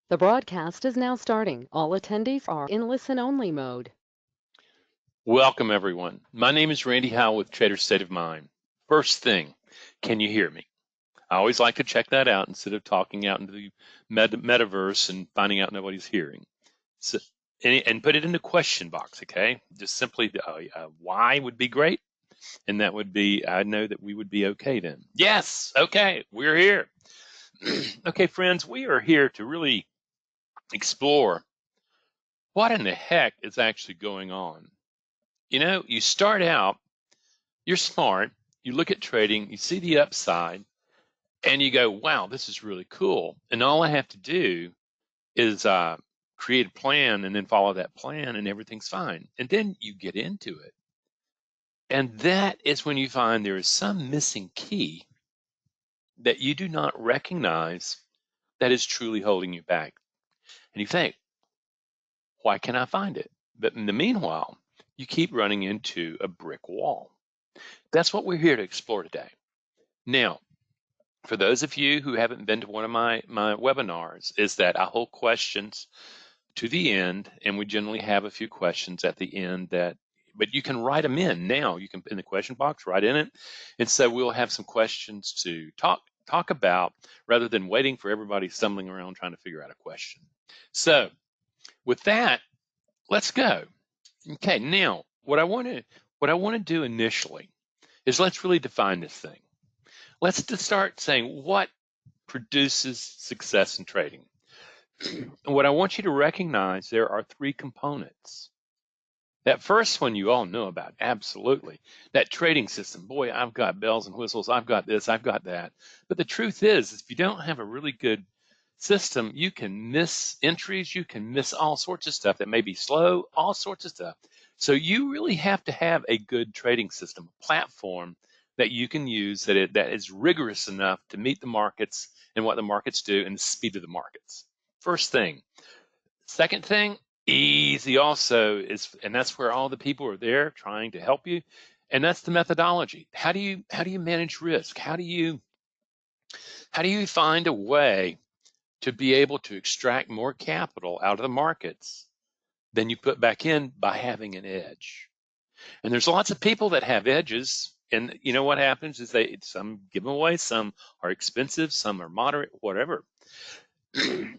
The broadcast is now starting. All attendees are in listen-only mode. Welcome, everyone. My name is Randy Howell with Trader's State of Mind. First thing, can you hear me? I always like to check that out instead of talking out into the metaverse and finding out nobody's hearing. So, and put it in the question box, okay? Just simply, why would be great, and that would be, I know that we would be okay then. Yes, okay, we're here. Okay, friends, we are here to really explore what in the heck is actually going on. You know, you start out, you're smart, you look at trading, you see the upside, and you go, wow, this is really cool. And all I have to do is create a plan and then follow that plan, and everything's fine. And then you get into it. And that is when you find there is some missing key that you do not recognize that is truly holding you back. And you think, why can't I find it? But in the meanwhile, you keep running into a brick wall. That's what we're here to explore today. Now, for those of you who haven't been to one of my webinars, is that I hold questions to the end, and we generally have a few questions at the end but you can write them in now. You can, in the question box, write in it. And so we'll have some questions to talk about rather than waiting for everybody stumbling around trying to figure out a question. So with that, let's go. Okay, now what I want to do initially is let's really define this thing. Let's just start saying what produces success in trading. And what I want you to recognize, there are three components. That first one you all know about, absolutely. That trading system, boy, I've got bells and whistles, I've got this, I've got that. But the truth is, if you don't have a really good system, you can miss entries, you can miss all sorts of stuff that may be slow, all sorts of stuff. So you really have to have a good trading system, a platform that you can use that is rigorous enough to meet the markets and what the markets do and the speed of the markets. First thing. Second thing, easy also is, and that's where all the people are there trying to help you, and that's the methodology. How do you manage risk? How do you find a way to be able to extract more capital out of the markets than you put back in by having an edge? And there's lots of people that have edges, and you know what happens is some give them away, some are expensive, some are moderate, whatever.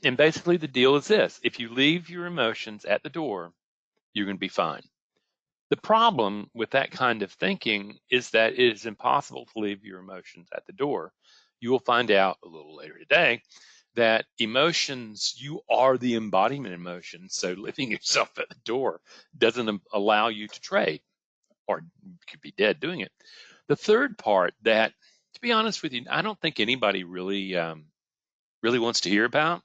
And basically the deal is this: if you leave your emotions at the door, you're going to be fine. The problem with that kind of thinking is that it is impossible to leave your emotions at the door. You will find out a little later today that emotions, you are the embodiment of emotions. So leaving yourself at the door doesn't allow you to trade, or you could be dead doing it. The third part that, to be honest with you, I don't think anybody really wants to hear about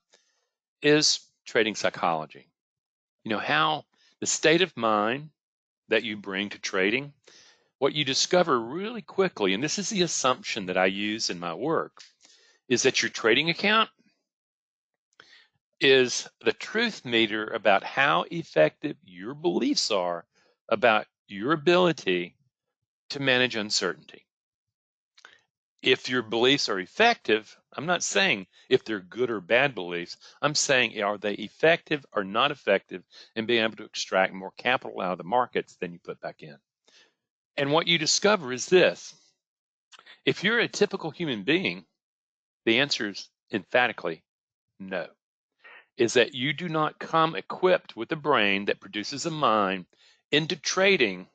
is trading psychology. You know, how the state of mind that you bring to trading, what you discover really quickly, and this is the assumption that I use in my work, is that your trading account is the truth meter about how effective your beliefs are about your ability to manage uncertainty. If your beliefs are effective, I'm not saying if they're good or bad beliefs, I'm saying are they effective or not effective in being able to extract more capital out of the markets than you put back in. And what you discover is this: if you're a typical human being, the answer is emphatically no. Is that you do not come equipped with a brain that produces a mind into trading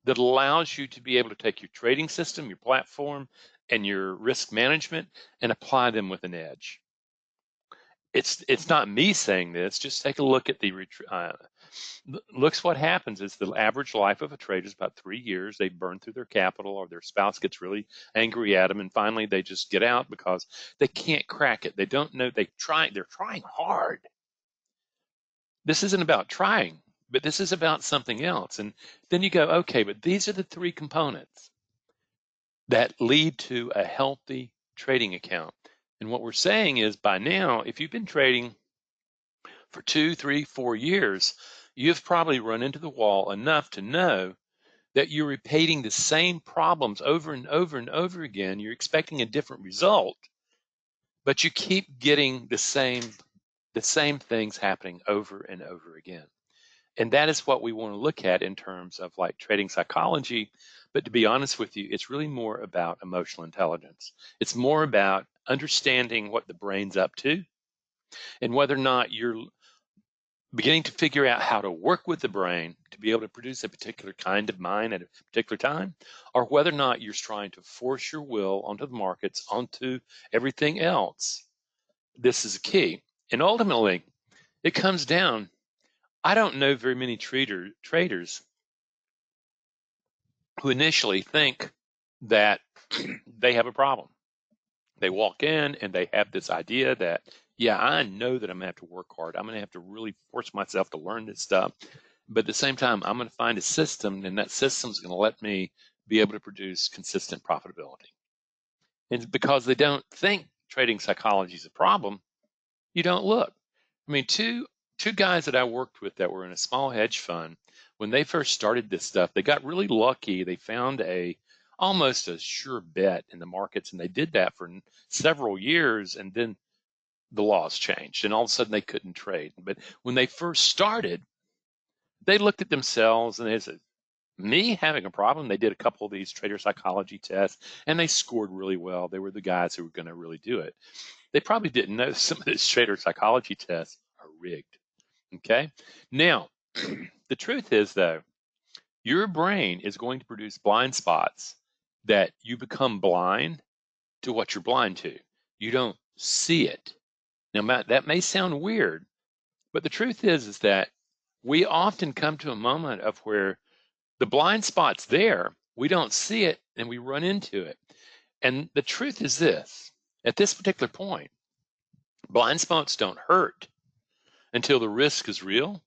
that allows you to be able to take your trading system, your platform, and your risk management and apply them with an edge. It's not me saying this. Just take a look at looks what happens is the average life of a trader is about 3 years. They burn through their capital, or their spouse gets really angry at them, and finally they just get out because they can't crack it. They don't know. They're trying hard. This isn't about trying, but this is about something else. And then you go, okay, but these are the three components that lead to a healthy trading account. And what we're saying is, by now, if you've been trading for 2, 3, 4 years, you've probably run into the wall enough to know that you're repeating the same problems over and over and over again. You're expecting a different result, but you keep getting the same the same things happening over and over again. And that is what we want to look at in terms of like trading psychology. But to be honest with you, it's really more about emotional intelligence. It's more about understanding what the brain's up to and whether or not you're beginning to figure out how to work with the brain to be able to produce a particular kind of mind at a particular time, or whether or not you're trying to force your will onto the markets, onto everything else. This is a key. And ultimately, it comes down, I don't know very many traders who initially think that they have a problem. They walk in and they have this idea that, yeah, I know that I'm going to have to work hard. I'm going to have to really force myself to learn this stuff. But at the same time, I'm going to find a system, and that system is going to let me be able to produce consistent profitability. And because they don't think trading psychology is a problem, you don't look. I mean, two guys that I worked with that were in a small hedge fund, when they first started this stuff, they got really lucky. They found almost a sure bet in the markets, and they did that for several years, and then the laws changed, and all of a sudden they couldn't trade. But when they first started, they looked at themselves and they said, me having a problem? They did a couple of these trader psychology tests, and they scored really well. They were the guys who were going to really do it. They probably didn't know some of these trader psychology tests are rigged. Okay? Now, the truth is, though, your brain is going to produce blind spots that you become blind to what you're blind to. You don't see it. Now, that may sound weird, but the truth is that we often come to a moment of where the blind spot's there, we don't see it, and we run into it. And the truth is this, at this particular point, blind spots don't hurt until the risk is real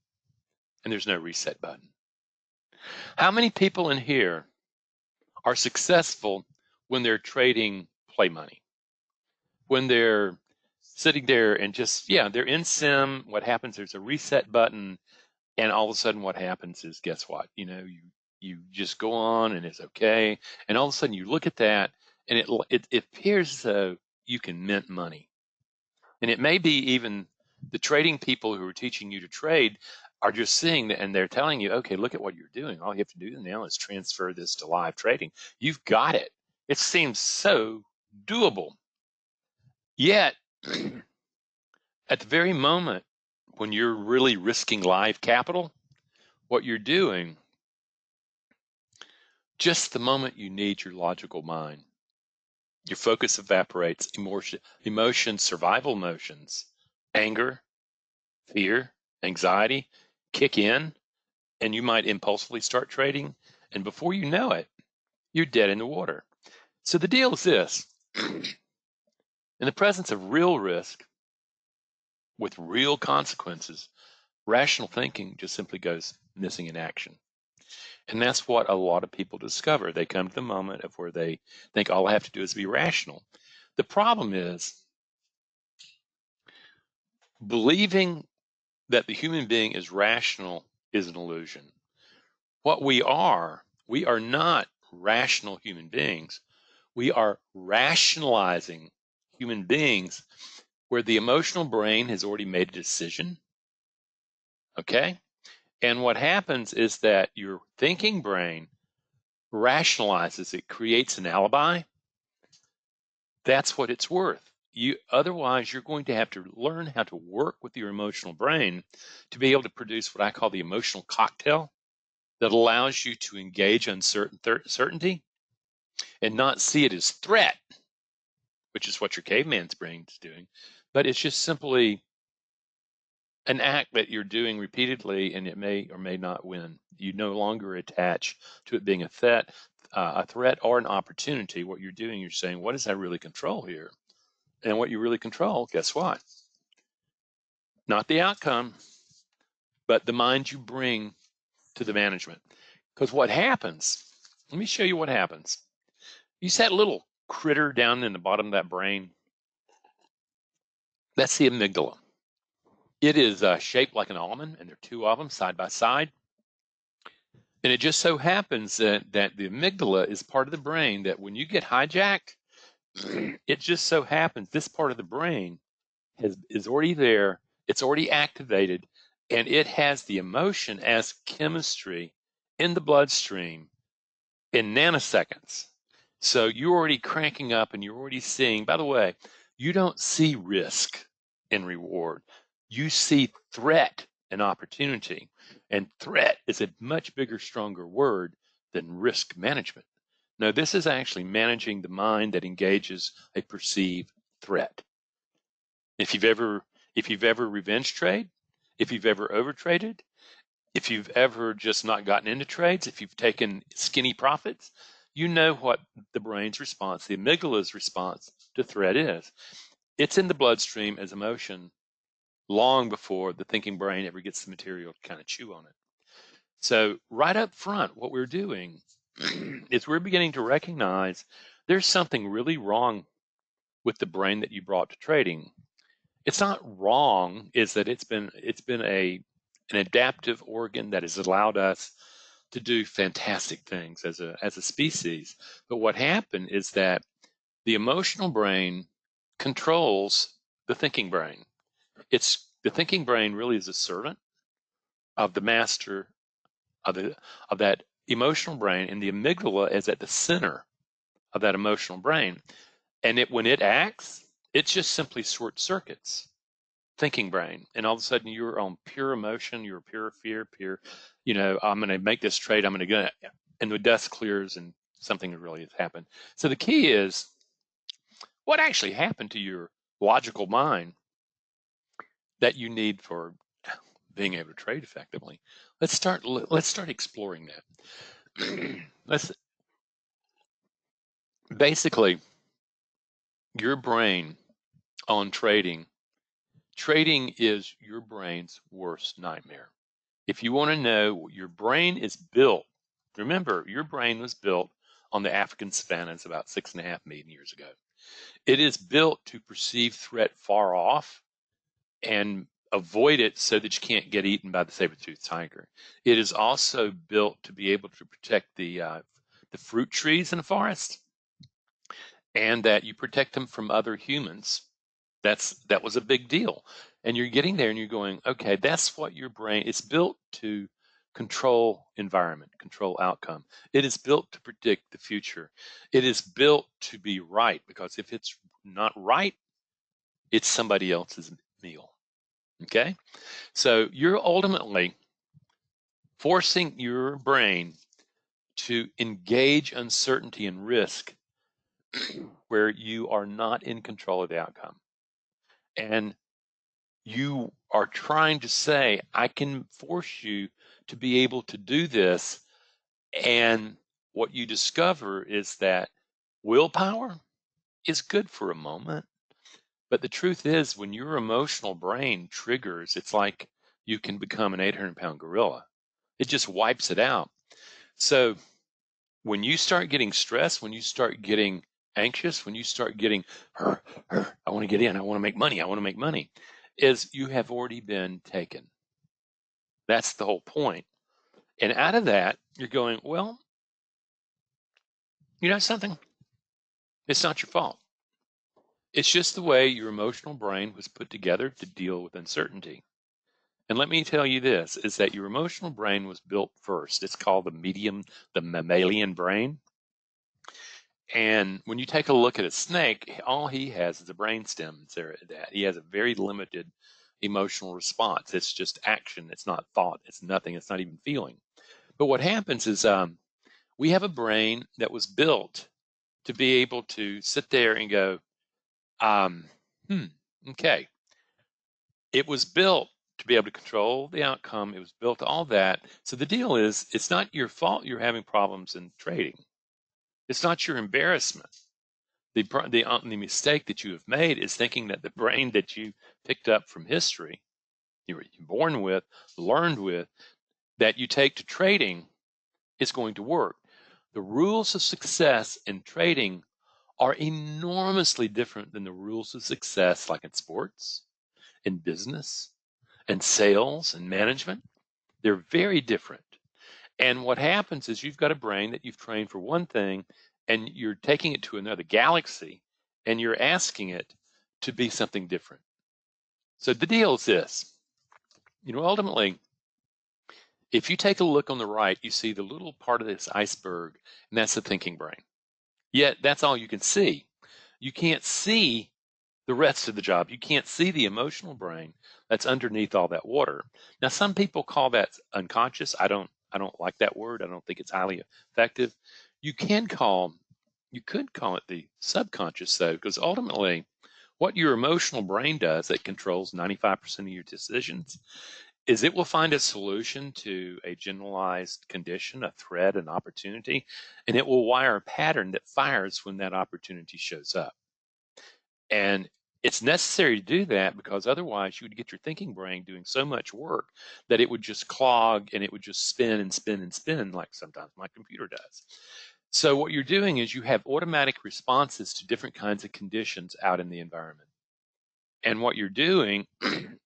and there's no reset button. How many people in here are successful when they're trading play money? When they're sitting there and they're in sim, what happens, there's a reset button, and all of a sudden what happens is, guess what? You just go on and it's okay. And all of a sudden you look at that and it appears as though you can mint money. And it may be even the trading people who are teaching you to trade are just seeing that, and they're telling you, okay, look at what you're doing. All you have to do now is transfer this to live trading. You've got it. It seems so doable. Yet, at the very moment when you're really risking live capital, what you're doing, just the moment you need your logical mind, your focus evaporates, emotions, survival emotions, anger, fear, anxiety kick in, and you might impulsively start trading, and before you know it, you're dead in the water. So the deal is this. In the presence of real risk, with real consequences, rational thinking just simply goes missing in action. And that's what a lot of people discover. They come to the moment of where they think all I have to do is be rational. The problem is believing that the human being is rational is an illusion. What we are not rational human beings. We are rationalizing human beings where the emotional brain has already made a decision. Okay? And what happens is that your thinking brain rationalizes, it creates an alibi. That's what it's worth. Otherwise, you're going to have to learn how to work with your emotional brain to be able to produce what I call the emotional cocktail that allows you to engage uncertainty and not see it as threat, which is what your caveman's brain is doing, but it's just simply an act that you're doing repeatedly, and it may or may not win. You no longer attach to it being a threat or an opportunity. What you're doing, you're saying, what does I really control here? And what you really control, guess what? Not the outcome, but the mind you bring to the management. Because what happens, let me show you what happens. You see that little critter down in the bottom of that brain? That's the amygdala. It is shaped like an almond, and there are two of them side by side. And it just so happens that the amygdala is part of the brain that when you get hijacked, it just so happens this part of the brain is already there, It's already activated, and it has the emotion as chemistry in the bloodstream in nanoseconds. So you're already cranking up and you're already seeing, by the way, you don't see risk and reward. You see threat and opportunity. And threat is a much bigger, stronger word than risk management. No, this is actually managing the mind that engages a perceived threat. If you've ever revenge trade, if you've ever overtraded, if you've ever just not gotten into trades, if you've taken skinny profits, you know what the brain's response, the amygdala's response to threat is. It's in the bloodstream as emotion long before the thinking brain ever gets the material to kind of chew on it. So right up front, what we're doing is we're beginning to recognize there's something really wrong with the brain that you brought to trading. It's not wrong, is that it's been an adaptive organ that has allowed us to do fantastic things as a species. But what happened is that the emotional brain controls the thinking brain. It's the thinking brain really is a servant of the master of that emotional brain, and the amygdala is at the center of that emotional brain. And when it acts, it just simply short circuits thinking brain, and all of a sudden you're on pure emotion, you're pure fear, pure, I'm going to make this trade, I'm going to go, and the dust clears and something really has happened. So the key is what actually happened to your logical mind that you need for being able to trade effectively. Let's start exploring that. Let's basically your brain on trading is your brain's worst nightmare. If you want to know, your brain is built, remember, your brain was built on the African savannas about 6.5 million years ago. It is built to perceive threat far off and avoid it so that you can't get eaten by the saber-toothed tiger. It is also built to be able to protect the fruit trees in the forest, and that you protect them from other humans. That was a big deal. And you're getting there and you're going, okay, that's what your brain is built to control environment, control outcome. It is built to predict the future. It is built to be right, because if it's not right, it's somebody else's meal. Okay? So you're ultimately forcing your brain to engage uncertainty and risk where you are not in control of the outcome. And you are trying to say, I can force you to be able to do this. And what you discover is that willpower is good for a moment. But the truth is, when your emotional brain triggers, it's like you can become an 800-pound gorilla. It just wipes it out. So when you start getting stressed, when you start getting anxious, when you start getting, I want to get in, I want to make money, is you have already been taken. That's the whole point. And out of that, you're going, well, you know something? It's not your fault. It's just the way your emotional brain was put together to deal with uncertainty. And let me tell you this, is that your emotional brain was built first. It's called the mammalian brain. And when you take a look at a snake, all he has is a brainstem. He has a very limited emotional response. It's just action. It's not thought. It's nothing. It's not even feeling. But what happens is we have a brain that was built to be able to sit there and go, okay. It was built to be able to control the outcome. It was built to all that. So the deal is, it's not your fault you're having problems in trading. It's not your embarrassment. The mistake that you have made is thinking that the brain that you picked up from history, you were born with, learned with, that you take to trading is going to work. The rules of success in trading are enormously different than the rules of success like in sports, in business, and sales and management. They're very different. And what happens is you've got a brain that you've trained for one thing, and you're taking it to another galaxy, and you're asking it to be something different. So the deal is this. Ultimately, if you take a look on the right, you see the little part of this iceberg, and that's the thinking brain. Yet that's all you can see. You can't see the rest of the job. You can't see the emotional brain that's underneath all that water. Now, some people call that unconscious. I don't like that word. I don't think it's highly effective. You could call it the subconscious, though, because ultimately what your emotional brain does that controls 95% of your decisions is it will find a solution to a generalized condition, a threat, an opportunity, and it will wire a pattern that fires when that opportunity shows up. And it's necessary to do that because otherwise you would get your thinking brain doing so much work that it would just clog and it would just spin and spin and spin like sometimes my computer does. So what you're doing is you have automatic responses to different kinds of conditions out in the environment. And what you're doing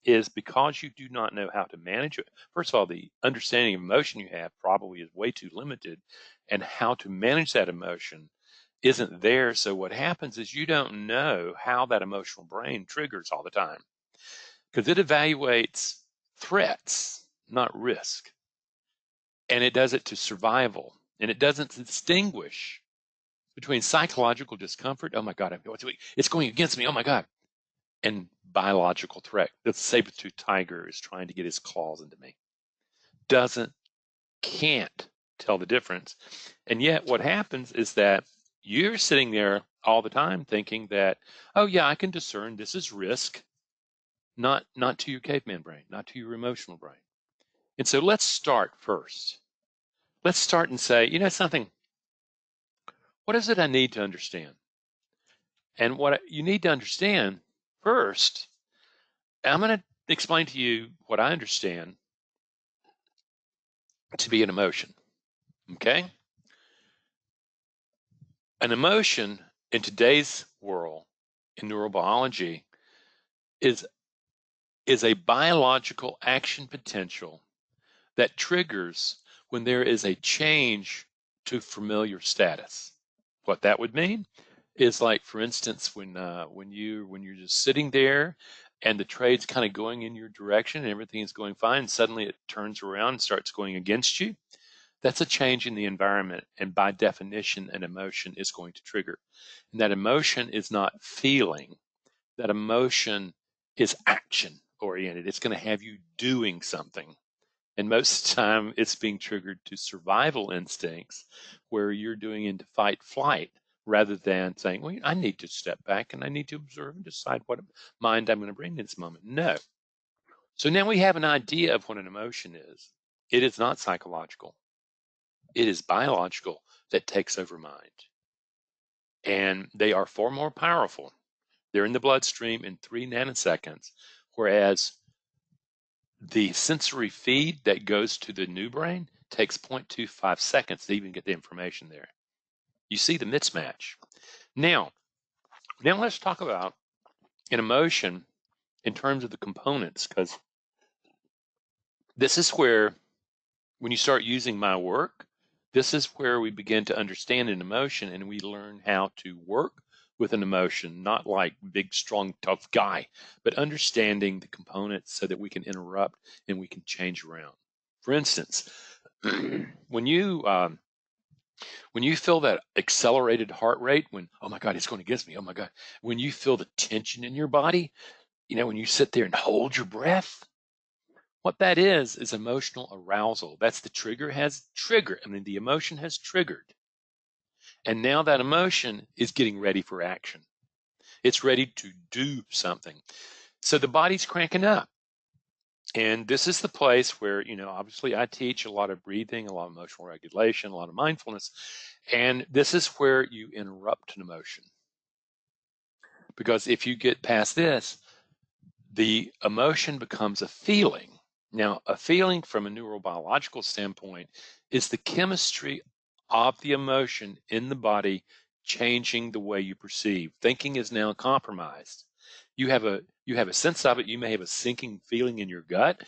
is because you do not know how to manage it. First of all, the understanding of emotion you have probably is way too limited, and how to manage that emotion isn't there. So what happens is you don't know how that emotional brain triggers all the time because it evaluates threats, not risk. And it does it to survival. And it doesn't distinguish between psychological discomfort. Oh my God, it's going against me. Oh my God. And biological threat. The saber-toothed tiger is trying to get his claws into me. Can't tell the difference. And yet what happens is that you're sitting there all the time thinking that, oh yeah, I can discern this is risk, not to your caveman brain, not to your emotional brain. And so let's start first. Let's start and say, something, what is it I need to understand? And what you need to understand first, I'm going to explain to you what I understand to be an emotion. Okay? An emotion in today's world, in neurobiology, is a biological action potential that triggers when there is a change to familiar status. What that would mean is, like, for instance, when you're just sitting there and the trade's kind of going in your direction and everything is going fine, and suddenly it turns around and starts going against you. That's a change in the environment, and by definition, an emotion is going to trigger. And that emotion is not feeling. That emotion is action oriented. It's going to have you doing something. And most of the time, it's being triggered to survival instincts where you're doing into fight flight rather than saying, well, I need to step back and I need to observe and decide what mind I'm going to bring in this moment. No. So now we have an idea of what an emotion is. It is not psychological. It is biological that takes over mind. And they are far more powerful. They're in the bloodstream in 3 nanoseconds, whereas the sensory feed that goes to the new brain takes 0.25 seconds to even get the information there. You see the mismatch. Now let's talk about an emotion in terms of the components, because this is where, when you start using my work, this is where we begin to understand an emotion and we learn how to work with an emotion, not like big, strong, tough guy, but understanding the components so that we can interrupt and we can change around. For instance, when you feel that accelerated heart rate, when, oh my God, it's going against me, oh my God, when you feel the tension in your body, when you sit there and hold your breath, what that is emotional arousal. That's the trigger has triggered. The emotion has triggered. And now that emotion is getting ready for action. It's ready to do something. So the body's cranking up. And this is the place where, obviously I teach a lot of breathing, a lot of emotional regulation, a lot of mindfulness. And this is where you interrupt an emotion. Because if you get past this, the emotion becomes a feeling. Now, a feeling from a neurobiological standpoint is the chemistry of the emotion in the body changing the way you perceive. Thinking is now compromised. You have a sense of it. You may have a sinking feeling in your gut.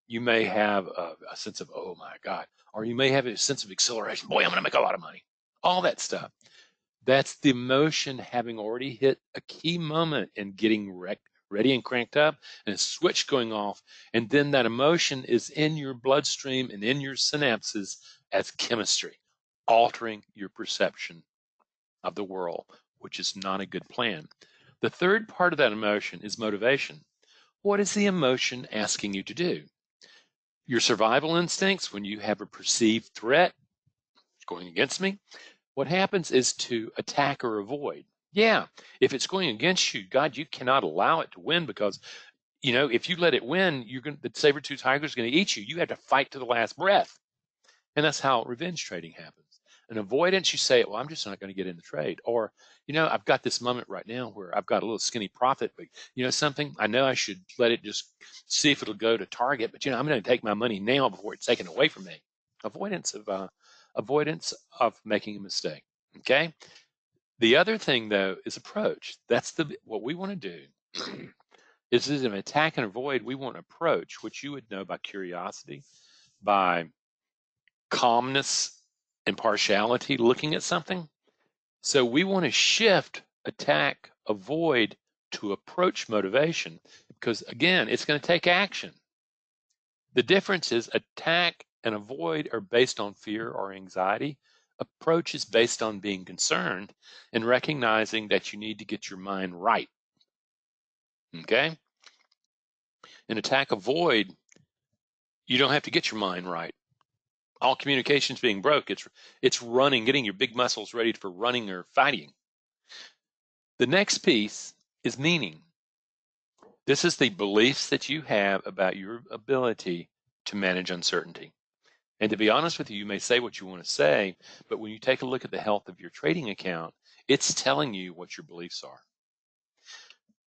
You may have a sense of, oh my God, or you may have a sense of acceleration. Boy, I'm going to make a lot of money. All that stuff. That's the emotion having already hit a key moment and getting ready and cranked up, and a switch going off, and then that emotion is in your bloodstream and in your synapses as chemistry, altering your perception of the world, which is not a good plan. The third part of that emotion is motivation. What is the emotion asking you to do? Your survival instincts, when you have a perceived threat going against me, what happens is to attack or avoid. Yeah, if it's going against you, God, you cannot allow it to win, because if you let it win, the saber-tooth tiger is going to eat you. You have to fight to the last breath. And that's how revenge trading happens. An avoidance, you say, well, I'm just not going to get in the trade. Or, I've got this moment right now where I've got a little skinny profit, but something, I know I should let it just see if it'll go to target, but I'm going to take my money now before it's taken away from me. Avoidance of making a mistake. Okay. The other thing, though, is approach. That's what we want to do. Is an attack and avoid. We want approach, which you would know by curiosity, by calmness, impartiality, looking at something. So we want to shift attack, avoid to approach motivation, because again, it's going to take action. The difference is attack and avoid are based on fear or anxiety. Approach is based on being concerned and recognizing that you need to get your mind right. Okay? In attack, avoid, you don't have to get your mind right. All communications being broke, it's running, getting your big muscles ready for running or fighting. The next piece is meaning. This is the beliefs that you have about your ability to manage uncertainty. And to be honest with you, you may say what you want to say, but when you take a look at the health of your trading account, it's telling you what your beliefs are.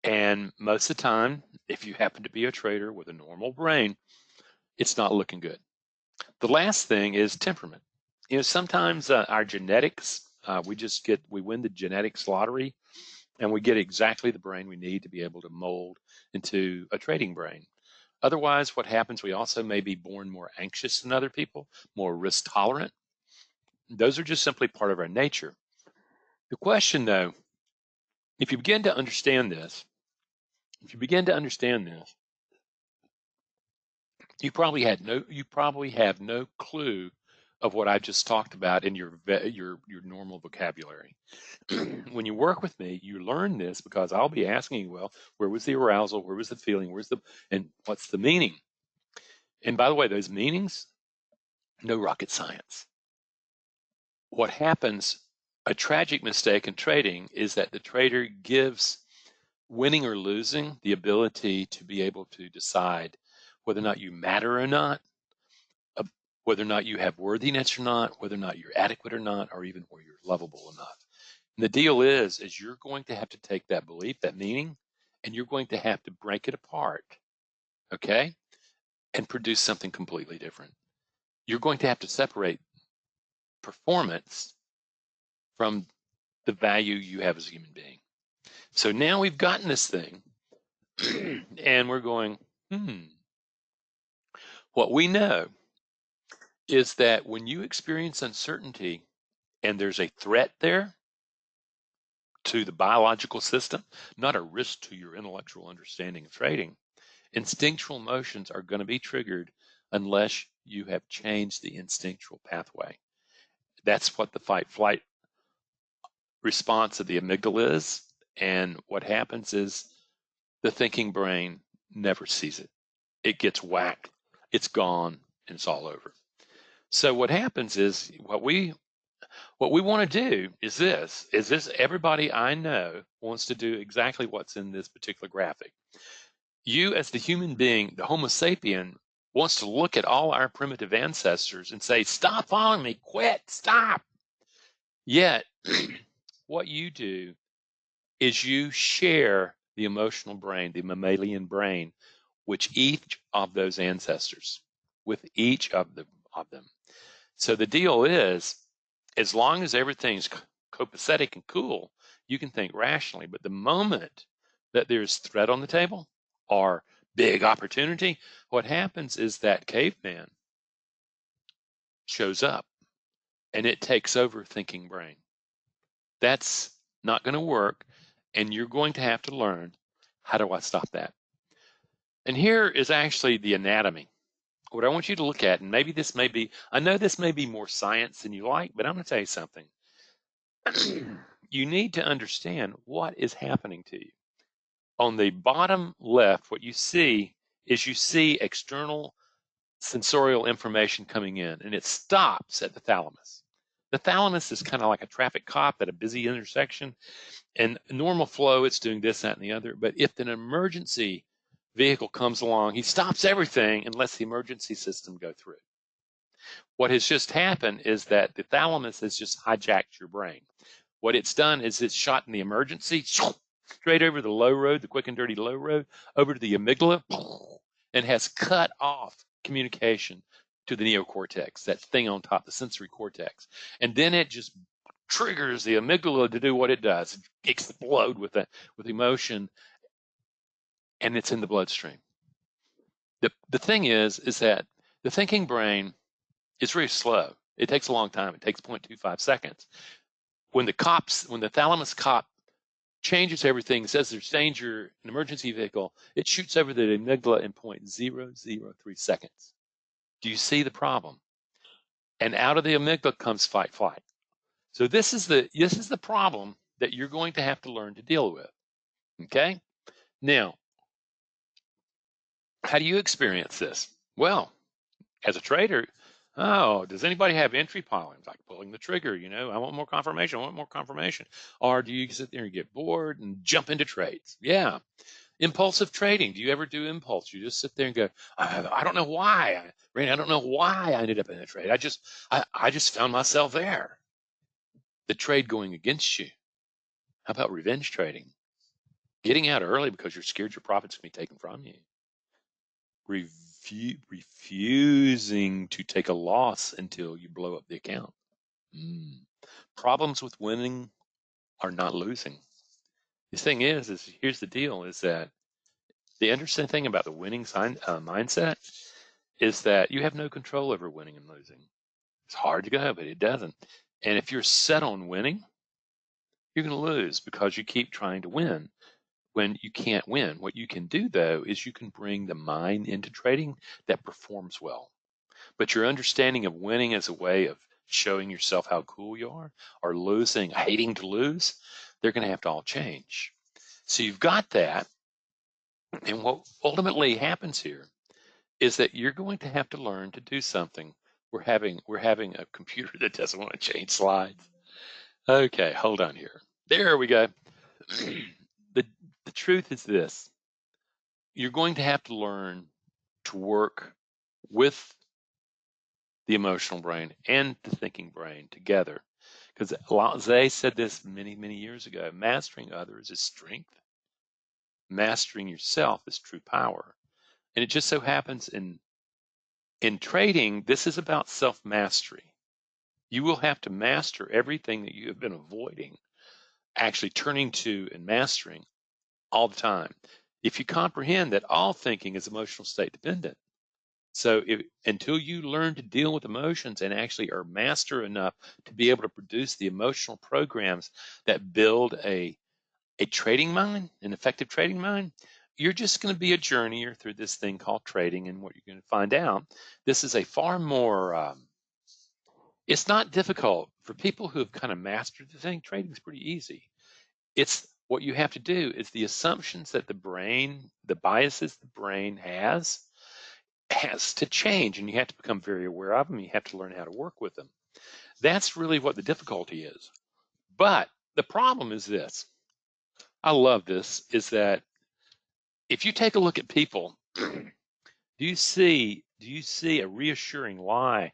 And most of the time, if you happen to be a trader with a normal brain, it's not looking good. The last thing is temperament. Sometimes our genetics, we win the genetics lottery, and we get exactly the brain we need to be able to mold into a trading brain. Otherwise, what happens, we also may be born more anxious than other people, more risk tolerant. Those are just simply part of our nature. The question, though, if you begin to understand this, you probably have no clue of what I just talked about in your normal vocabulary. When you work with me, you learn this because I'll be asking you, well, where was the arousal? Where was the feeling? And what's the meaning? And by the way, those meanings, no rocket science. What happens, a tragic mistake in trading, is that the trader gives winning or losing the ability to be able to decide whether or not you matter or not, whether or not you have worthiness or not, whether or not you're adequate or not, or even whether you're lovable or not. And the deal is you're going to have to take that belief, that meaning, and you're going to have to break it apart, okay, and produce something completely different. You're going to have to separate performance from the value you have as a human being. So now we've gotten this thing, and we're going, What we know is that when you experience uncertainty and there's a threat there to the biological system, not a risk to your intellectual understanding of trading, instinctual emotions are going to be triggered unless you have changed the instinctual pathway. That's what the fight-flight response of the amygdala is. And what happens is the thinking brain never sees it. It gets whacked, it's gone, and it's all over. So what happens is what we want to do is this everybody I know wants to do exactly what's in this particular graphic. You, as the human being, the Homo sapien, wants to look at all our primitive ancestors and say, stop following me, quit, stop. Yet, what you do is you share the emotional brain, the mammalian brain, with each of those ancestors, with each of them. So the deal is, as long as everything's copacetic and cool, you can think rationally. But the moment that there's threat on the table or big opportunity, what happens is that caveman shows up and it takes over thinking brain. That's not going to work, and you're going to have to learn How do I stop that? And here is actually the anatomy. What I want you to look at, and maybe this may be, I know this may be more science than you like, but I'm going to tell you something. You need to understand what is happening to you. On the bottom left, what you see is you see external sensorial information coming in, and it stops at the thalamus. The thalamus is kind of like a traffic cop at a busy intersection, and normal flow, it's doing this, that, and the other. But if an emergency vehicle comes along, he stops everything and lets the emergency system go through. What has just happened is that the thalamus has just hijacked your brain. What it's done is it's shot in the emergency, straight over the low road, the quick and dirty low road, over to the amygdala, and has cut off communication to the neocortex, that thing on top, the sensory cortex. And then it just triggers the amygdala to do what it does, explode with emotion, and it's in the bloodstream. The thing is that the thinking brain is very slow. It takes a long time. It takes 0.25 seconds. When the thalamus cop changes everything, says there's danger, an emergency vehicle, it shoots over the amygdala in 0.003 seconds. Do you see the problem? And out of the amygdala comes fight, flight. So this is the problem that you're going to have to learn to deal with. Okay? Now, how do you experience this? Well, as a trader, does anybody have entry problems, like pulling the trigger? I want more confirmation. Or do you sit there and get bored and jump into trades? Yeah. Impulsive trading. Do you ever do impulse? You just sit there and go, I don't know why. Randy, I don't know why I ended up in a trade. I just found myself there. The trade going against you. How about revenge trading? Getting out early because you're scared your profits can be taken from you. Refusing to take a loss until you blow up the account. Problems with winning are not losing. The thing is here's the deal, is that the interesting thing about the winning mindset is that you have no control over winning and losing. It's hard to go, but it doesn't. And if you're set on winning, you're going to lose because you keep trying to win when you can't win. What you can do, though, is you can bring the mind into trading that performs well. But your understanding of winning as a way of showing yourself how cool you are, or losing, hating to lose, they're going to have to all change. So you've got that. And what ultimately happens here is that you're going to have to learn to do something. We're having a computer that doesn't want to change slides. Okay, hold on here. There we go. The truth is this. You're going to have to learn to work with the emotional brain and the thinking brain together. Because Lao Tzu said this many, many years ago, mastering others is strength. Mastering yourself is true power. And it just so happens in trading, this is about self-mastery. You will have to master everything that you have been avoiding, actually turning to and mastering all the time. If you comprehend that all thinking is emotional state dependent, so until you learn to deal with emotions and actually are master enough to be able to produce the emotional programs that build a trading mind, an effective trading mind, you're just going to be a journeyer through this thing called trading. And what you're going to find out, this is a far more, it's not difficult for people who have kind of mastered the thing. Trading is pretty easy. It's what you have to do is the assumptions that the brain, the biases the brain has to change, and you have to become very aware of them. You have to learn how to work with them. That's really what the difficulty is. But the problem is this. I love this, is that if you take a look at people, do you see a reassuring lie?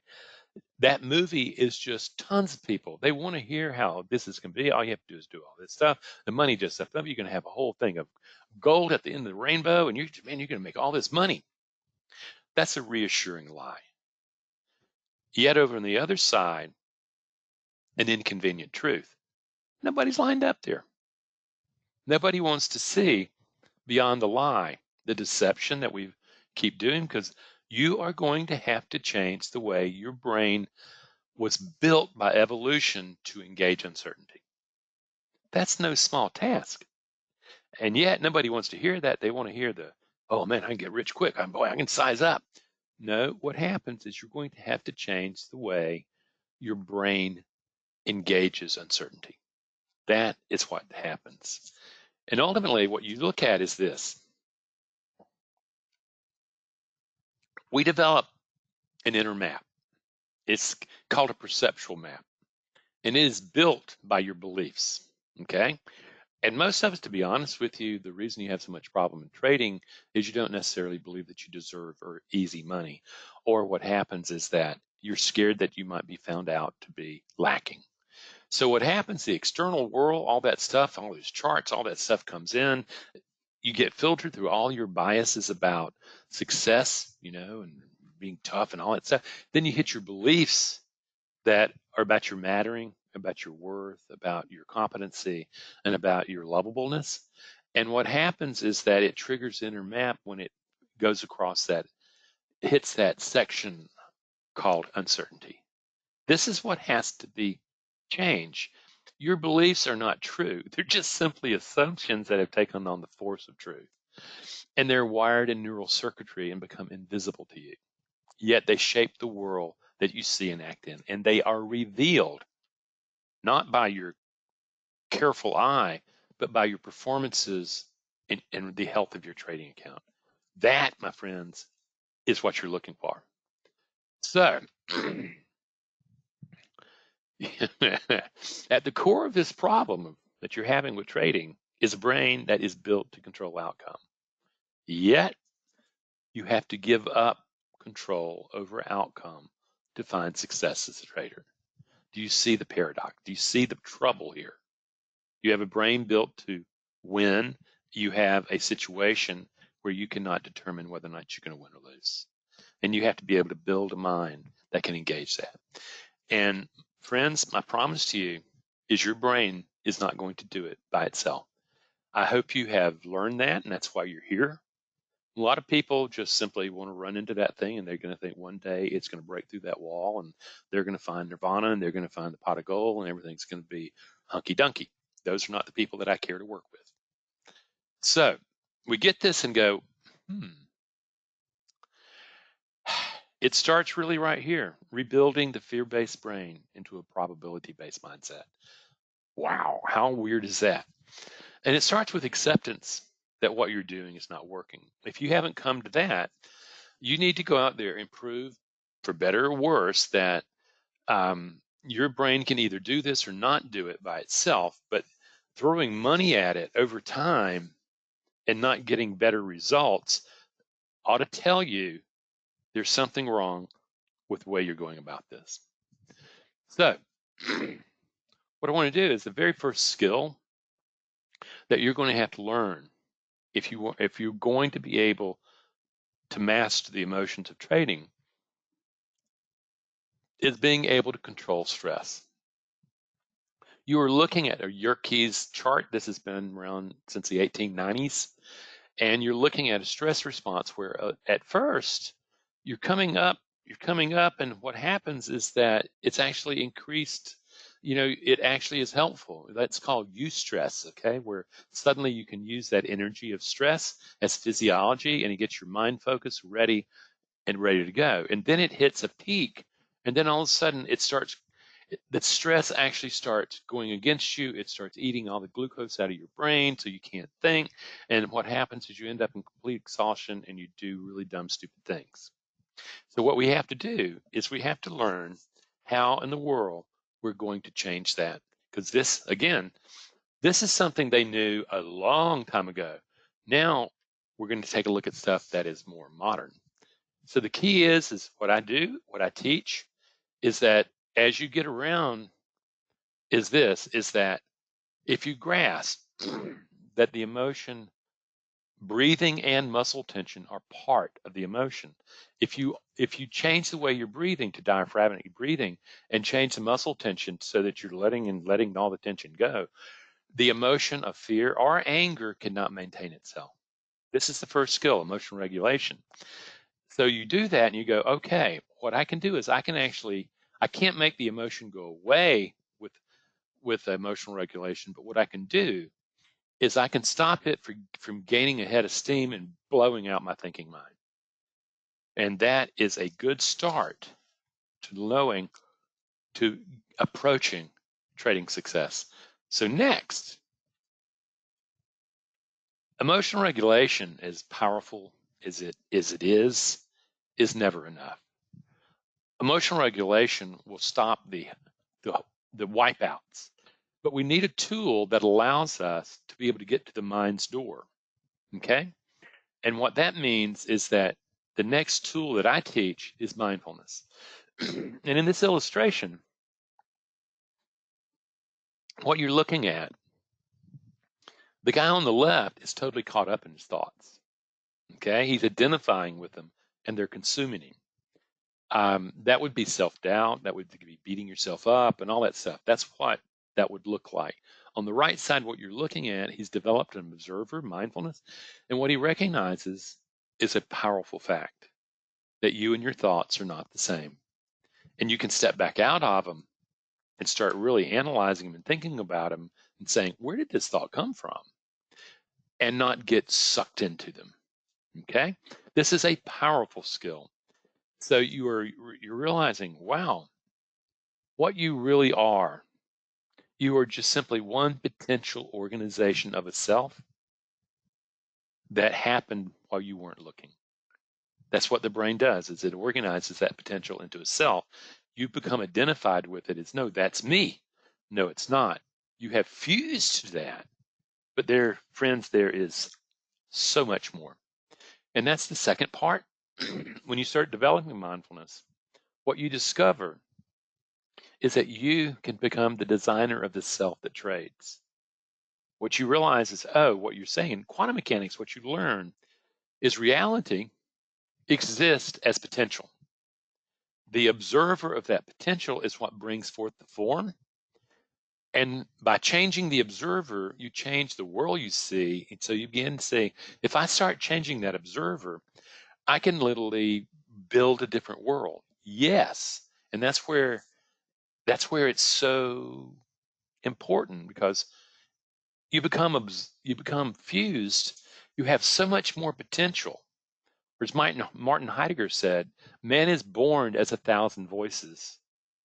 That movie is just tons of people. They want to hear how this is going to be. All you have to do is do all this stuff. The money just stuff up. You're going to have a whole thing of gold at the end of the rainbow, and you're going to make all this money. That's a reassuring lie. Yet over on the other side, an inconvenient truth. Nobody's lined up there. Nobody wants to see beyond the lie, the deception that we keep doing, because you are going to have to change the way your brain was built by evolution to engage uncertainty. That's no small task. And yet nobody wants to hear that. They want to hear the, oh man, I can get rich quick. Boy, I can size up. No, what happens is you're going to have to change the way your brain engages uncertainty. That is what happens. And ultimately, what you look at is this. We develop an inner map. It's called a perceptual map, and it is built by your beliefs. Okay? And most of us, to be honest with you, the reason you have so much problem in trading is you don't necessarily believe that you deserve or easy money. Or what happens is that you're scared that you might be found out to be lacking. So what happens, the external world, all that stuff, all those charts, all that stuff comes in. You get filtered through all your biases about success, and being tough and all that stuff. Then you hit your beliefs that are about your mattering, about your worth, about your competency, and about your lovableness. And what happens is that it triggers inner map when it goes across that, hits that section called uncertainty. This is what has to be changed. Your beliefs are not true. They're just simply assumptions that have taken on the force of truth. And they're wired in neural circuitry and become invisible to you. Yet they shape the world that you see and act in. And they are revealed not by your careful eye, but by your performances and the health of your trading account. That, my friends, is what you're looking for. So, at the core of this problem that you're having with trading is a brain that is built to control outcome. Yet, you have to give up control over outcome to find success as a trader. Do you see the paradox? Do you see the trouble here? You have a brain built to win. You have a situation where you cannot determine whether or not you're going to win or lose. And you have to be able to build a mind that can engage that. And friends, my promise to you is your brain is not going to do it by itself. I hope you have learned that, and that's why you're here. A lot of people just simply want to run into that thing, and they're going to think one day it's going to break through that wall, and they're going to find nirvana, and they're going to find the pot of gold, and everything's going to be hunky-dunky. Those are not the people that I care to work with. So we get this and go, It starts really right here, rebuilding the fear-based brain into a probability-based mindset. Wow, how weird is that? And it starts with acceptance that what you're doing is not working. If you haven't come to that, you need to go out there and prove, for better or worse, that your brain can either do this or not do it by itself, but throwing money at it over time and not getting better results ought to tell you there's something wrong with the way you're going about this. So what I want to do is the very first skill that you're going to have to learn if you're going to be able to master the emotions of trading is being able to control stress. You are looking at a Yerkes chart. This has been around since the 1890s. And you're looking at a stress response where at first you're coming up, and what happens is that it's actually increased. It actually is helpful. That's called eustress, okay, where suddenly you can use that energy of stress as physiology and it gets your mind focused, ready to go. And then it hits a peak, and then all of a sudden the stress actually starts going against you. It starts eating all the glucose out of your brain so you can't think. And what happens is you end up in complete exhaustion and you do really dumb, stupid things. So what we have to do is we have to learn how in the world we're going to change that. Because this is something they knew a long time ago. Now we're going to take a look at stuff that is more modern. So the key is what I do, what I teach, is that as you get around is that if you grasp that the emotion, breathing and muscle tension are part of the emotion. If you change the way you're breathing to diaphragmatic breathing and change the muscle tension so that you're letting all the tension go, the emotion of fear or anger cannot maintain itself. This is the first skill, emotional regulation. So you do that and you go, okay, what I can do is I can't make the emotion go away with emotional regulation, but what I can do is I can stop it from gaining a head of steam and blowing out my thinking mind. And that is a good start to approaching trading success. So next, emotional regulation, as powerful as it is never enough. Emotional regulation will stop the wipeouts, but we need a tool that allows us to be able to get to the mind's door. Okay? And what that means is that the next tool that I teach is mindfulness. And in this illustration, what you're looking at, the guy on the left is totally caught up in his thoughts. Okay? He's identifying with them and they're consuming him. That would be self-doubt. That would be beating yourself up and all that stuff. That's what that would look like. On the right side, what you're looking at, he's developed an observer, mindfulness, and what he recognizes is a powerful fact that you and your thoughts are not the same. And you can step back out of them and start really analyzing them and thinking about them and saying, where did this thought come from? And not get sucked into them. Okay? This is a powerful skill. So you're realizing, wow, what you really are, you are just simply one potential organization of a self that happened while you weren't looking. That's what the brain does, is it organizes that potential into a self. You become identified with it as, no, that's me. No, it's not. You have fused to that. But there, friends, there is so much more. And that's the second part. When you start developing mindfulness, what you discover is that you can become the designer of the self that trades. What you realize is, oh, what you're saying, quantum mechanics, what you learn is reality exists as potential. The observer of that potential is what brings forth the form. And by changing the observer, you change the world you see. And so you begin to say, if I start changing that observer, I can literally build a different world. Yes. And that's where it's so important, because you become fused. You have so much more potential. As Martin Heidegger said, man is born as 1,000 voices.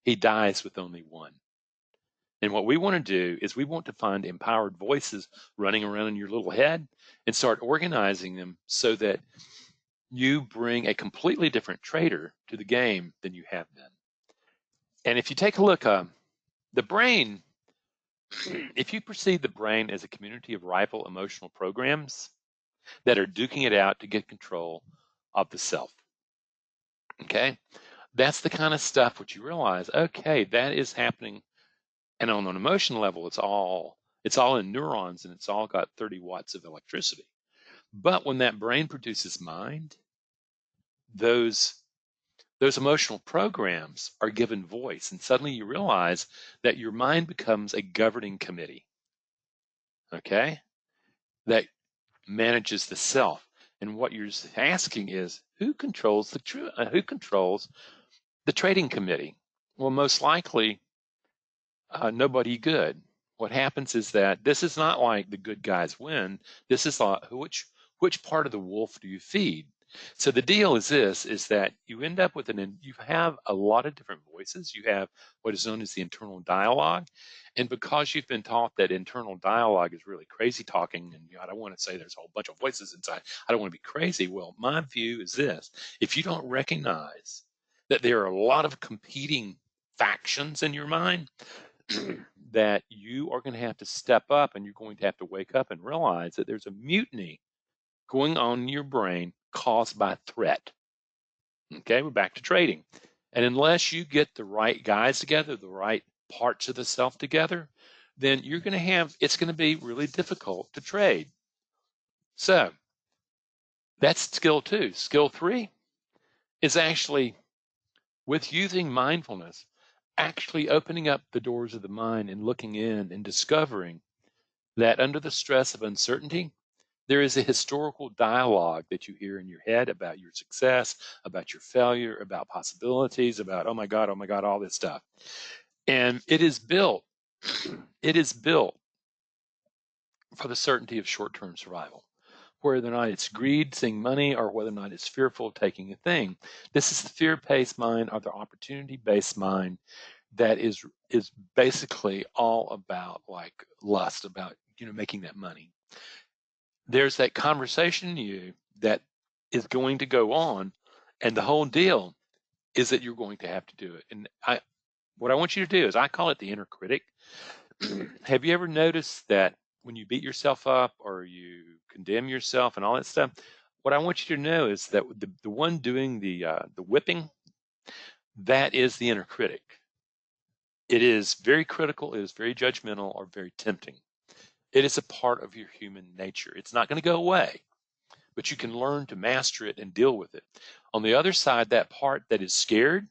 He dies with only one. And what we want to do is we want to find empowered voices running around in your little head and start organizing them so that you bring a completely different trader to the game than you have been. And if you take a look, the brain, if you perceive the brain as a community of rival emotional programs that are duking it out to get control of the self, okay, that's the kind of stuff which you realize, okay, that is happening. And on an emotional level, it's all in neurons, and it's all got 30 watts of electricity. But when that brain produces mind, those emotional programs are given voice, and suddenly you realize that your mind becomes a governing committee, okay, that manages the self. And what you're asking is, who controls who controls the trading committee? Well, most likely nobody good. What happens is that this is not like the good guys win. This is like, which part of the wolf do you feed? So the deal is this, is that you end up with you have a lot of different voices. You have what is known as the internal dialogue. And because you've been taught that internal dialogue is really crazy talking, and I don't want to say there's a whole bunch of voices inside, I don't want to be crazy. Well, my view is this: if you don't recognize that there are a lot of competing factions in your mind, that you are going to have to step up, and you're going to have to wake up and realize that there's a mutiny going on in your brain caused by threat. Okay, we're back to trading. And unless you get the right guys together, the right parts of the self together, then it's going to be really difficult to trade. So that's skill 2. Skill 3 is actually, with using mindfulness, actually opening up the doors of the mind and looking in and discovering that under the stress of uncertainty, there is a historical dialogue that you hear in your head about your success, about your failure, about possibilities, about, oh my God, all this stuff. And it is built for the certainty of short-term survival. Whether or not it's greed, seeing money, or whether or not it's fearful of taking a thing. This is the fear-based mind or the opportunity-based mind that is basically all about like lust, about making that money. There's that conversation in you that is going to go on, and the whole deal is that you're going to have to do it. And what I want you to do is, I call it the inner critic. Have you ever noticed that when you beat yourself up or you condemn yourself and all that stuff, what I want you to know is that the one doing the whipping, that is the inner critic. It is very critical, it is very judgmental, or very tempting. It is a part of your human nature. It's not going to go away, but you can learn to master it and deal with it. On the other side, that part that is scared,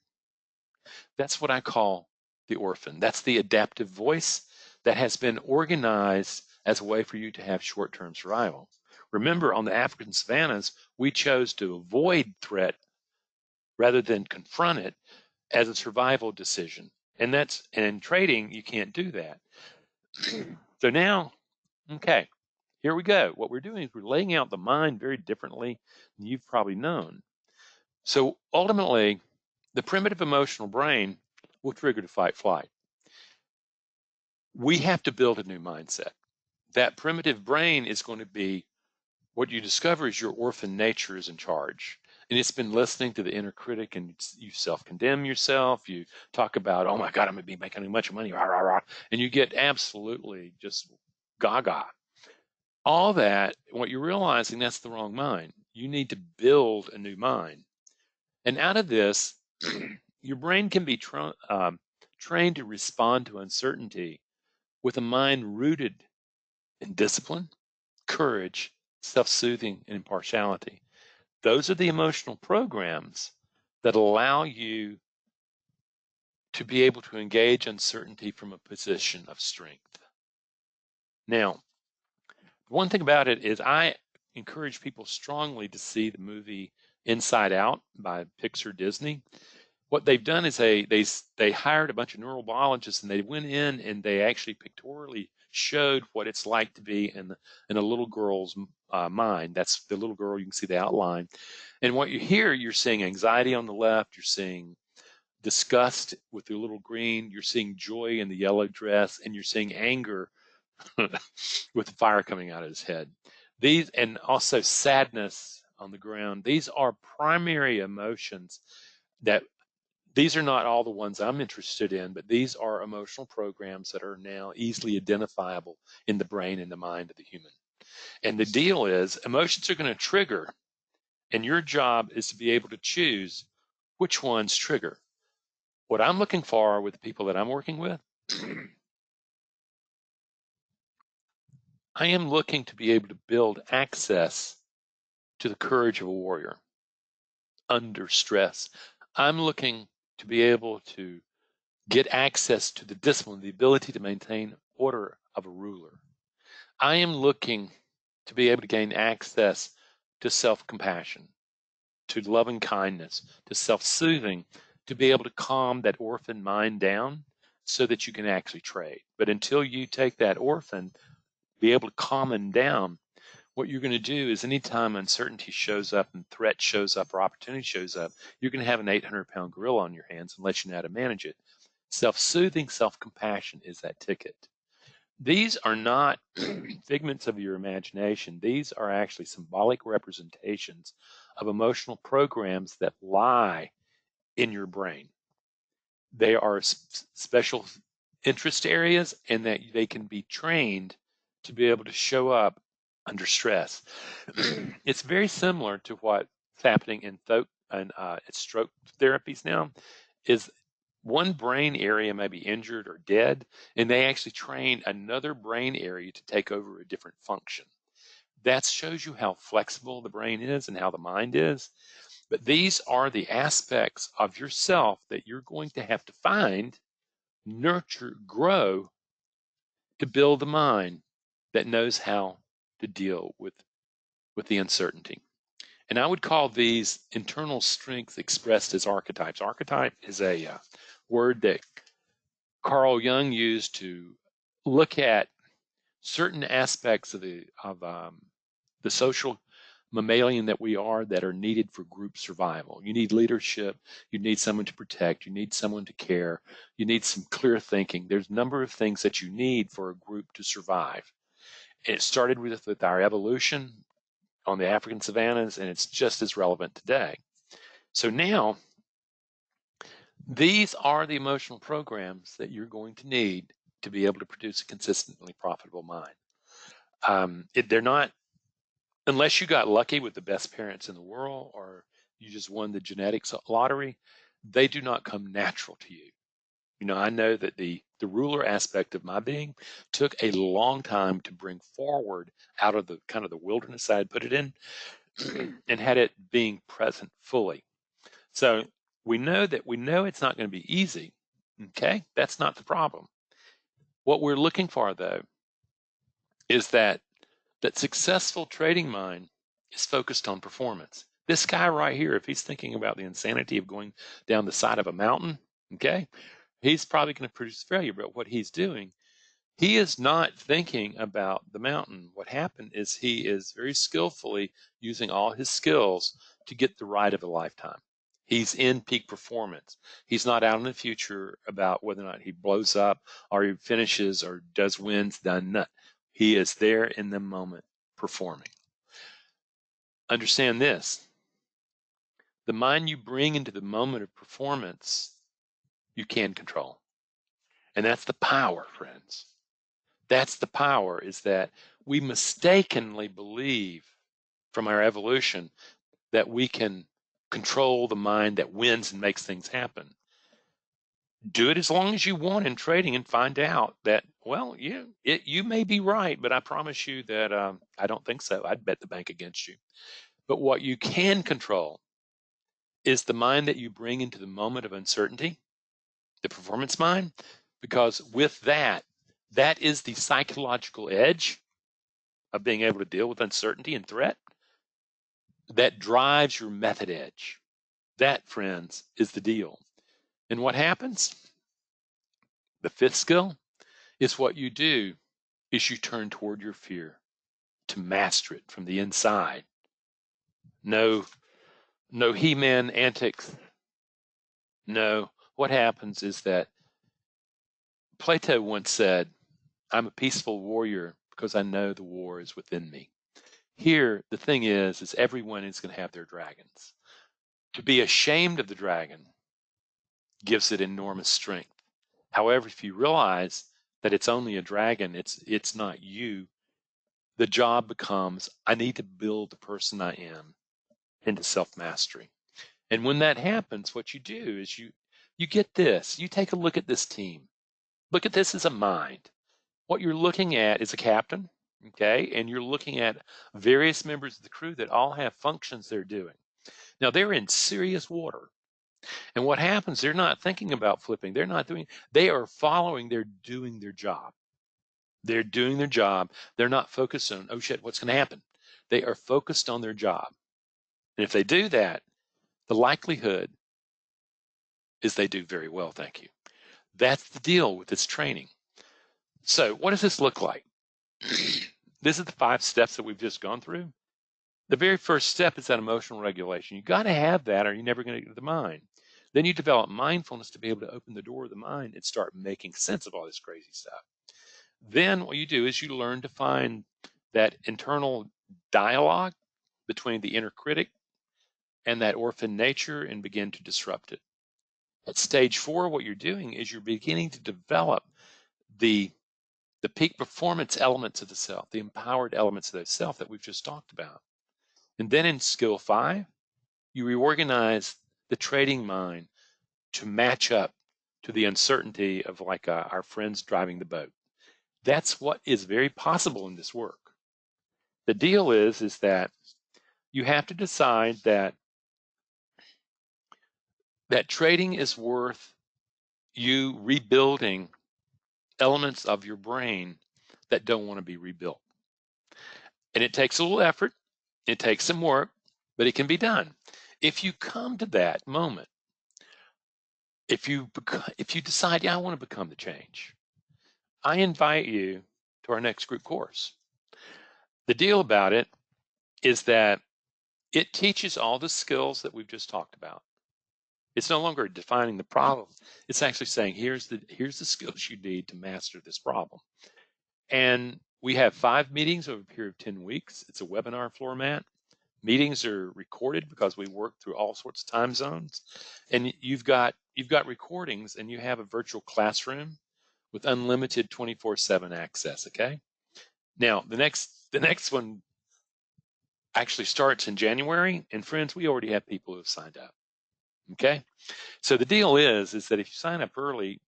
that's what I call the orphan. That's the adaptive voice that has been organized as a way for you to have short-term survival. Remember, on the African savannas, we chose to avoid threat rather than confront it as a survival decision. And in trading, you can't do that. So now, okay, here we go. What we're doing is we're laying out the mind very differently than you've probably known. So ultimately, the primitive emotional brain will trigger to fight flight. We have to build a new mindset. That primitive brain is going to be what you discover is your orphan nature is in charge. And it's been listening to the inner critic, and you self-condemn yourself. You talk about, oh my God, I'm going to be making too much money, rah, rah, rah, and you get absolutely just gaga. All that, what you're realizing, that's the wrong mind. You need to build a new mind. And out of this, your brain can be trained to respond to uncertainty with a mind rooted in discipline, courage, self-soothing, and impartiality. Those are the emotional programs that allow you to be able to engage uncertainty from a position of strength. Now, one thing about it is I encourage people strongly to see the movie Inside Out by Pixar Disney. What they've done is they hired a bunch of neurobiologists, and they went in and they actually pictorially showed what it's like to be in a little girl's mind. That's the little girl. You can see the outline. And what you hear, you're seeing anxiety on the left. You're seeing disgust with the little green. You're seeing joy in the yellow dress, and you're seeing anger with the fire coming out of his head. These, and also sadness on the ground. These are primary emotions that these are not all the ones I'm interested in, but these are emotional programs that are now easily identifiable in the brain and the mind of the human. And the deal is, emotions are going to trigger, and your job is to be able to choose which ones trigger. What I'm looking for with the people that I'm working with, I am looking to be able to build access to the courage of a warrior under stress. I'm looking to be able to get access to the discipline, the ability to maintain order of a ruler. I am looking to be able to gain access to self-compassion, to loving kindness, to self-soothing, to be able to calm that orphan mind down so that you can actually trade. But until you take that orphan, be able to calm them down, what you're going to do is anytime uncertainty shows up and threat shows up or opportunity shows up, you're going to have an 800-pound gorilla on your hands unless you know how to manage it. Self-soothing, self-compassion is that ticket. These are not figments of your imagination. These are actually symbolic representations of emotional programs that lie in your brain. They are special interest areas, and that they can be trained to be able to show up under stress. It's very similar to what's happening in stroke therapies now. Is one brain area may be injured or dead, and they actually train another brain area to take over a different function. That shows you how flexible the brain is and how the mind is. But these are the aspects of yourself that you're going to have to find, nurture, grow to build the mind that knows how to deal with the uncertainty. And I would call these internal strengths expressed as archetypes. Archetype is a word that Carl Jung used to look at certain aspects of the social mammalian that we are that are needed for group survival. You need leadership. You need someone to protect. You need someone to care. You need some clear thinking. There's a number of things that you need for a group to survive. And it started with our evolution on the African savannas, and it's just as relevant today. So now, these are the emotional programs that you're going to need to be able to produce a consistently profitable mind. They're not, unless you got lucky with the best parents in the world or you just won the genetics lottery, they do not come natural to you. You know, I know that the ruler aspect of my being took a long time to bring forward out of the kind of the wilderness I had put it in and had it being present fully. So we know it's not going to be easy. Okay, that's not the problem. What we're looking for, though, is that successful trading mind is focused on performance. This guy right here, if he's thinking about the insanity of going down the side of a mountain, okay, he's probably going to produce failure. But what he's doing, he is not thinking about the mountain. What happened is he is very skillfully using all his skills to get the ride of a lifetime. He's in peak performance. He's not out in the future about whether or not he blows up or he finishes or does wins, done nut. He is there in the moment performing. Understand this. The mind you bring into the moment of performance, you can control. And that's the power, friends. That's the power, is that we mistakenly believe from our evolution that we can control the mind that wins and makes things happen. Do it as long as you want in trading and find out that, well, you may be right, but I promise you that I don't think so. I'd bet the bank against you. But what you can control is the mind that you bring into the moment of uncertainty, the performance mind, because with that is the psychological edge of being able to deal with uncertainty and threat that drives your method edge. That, friends, is the deal. And what happens? The fifth skill is what you do is you turn toward your fear to master it from the inside. No He-Man antics. No, what happens is that Plato once said, I'm a peaceful warrior because I know the war is within me. Here, the thing is everyone is going to have their dragons. To be ashamed of the dragon gives it enormous strength. However, if you realize that it's only a dragon, it's not you, the job becomes, I need to build the person I am into self-mastery. And when that happens, what you do is you get this. You take a look at this team. Look at this as a mind. What you're looking at is a captain, okay? And you're looking at various members of the crew that all have functions they're doing. Now, they're in serious water. And what happens, they're not thinking about flipping. They are following, they're doing their job. They're doing their job. They're not focused on, oh shit, what's going to happen? They are focused on their job. And if they do that, the likelihood is they do very well, thank you. That's the deal with this training. So what does this look like? This is the 5 steps that we've just gone through. The very first step is that emotional regulation. You got to have that or you're never going to get to the mind. Then you develop mindfulness to be able to open the door of the mind and start making sense of all this crazy stuff. Then what you do is you learn to find that internal dialogue between the inner critic and that orphan nature and begin to disrupt it. At stage 4, what you're doing is you're beginning to develop the peak performance elements of the self, the empowered elements of the self that we've just talked about. And then in skill 5, you reorganize the trading mind to match up to the uncertainty of like our friends driving the boat. That's what is very possible in this work. The deal is that you have to decide that trading is worth you rebuilding elements of your brain that don't want to be rebuilt. And it takes a little effort, it takes some work, but it can be done. If you come to that moment, if you decide, yeah, I want to become the change, I invite you to our next group course. The deal about it is that it teaches all the skills that we've just talked about. It's no longer defining the problem. It's actually saying, here's the skills you need to master this problem. And we have 5 meetings over a period of 10 weeks. It's a webinar format. Meetings are recorded because we work through all sorts of time zones. And you've got recordings, and you have a virtual classroom with unlimited 24/7 access, okay? Now, the next one actually starts in January, and friends, we already have people who have signed up. Okay? So the deal is that if you sign up early,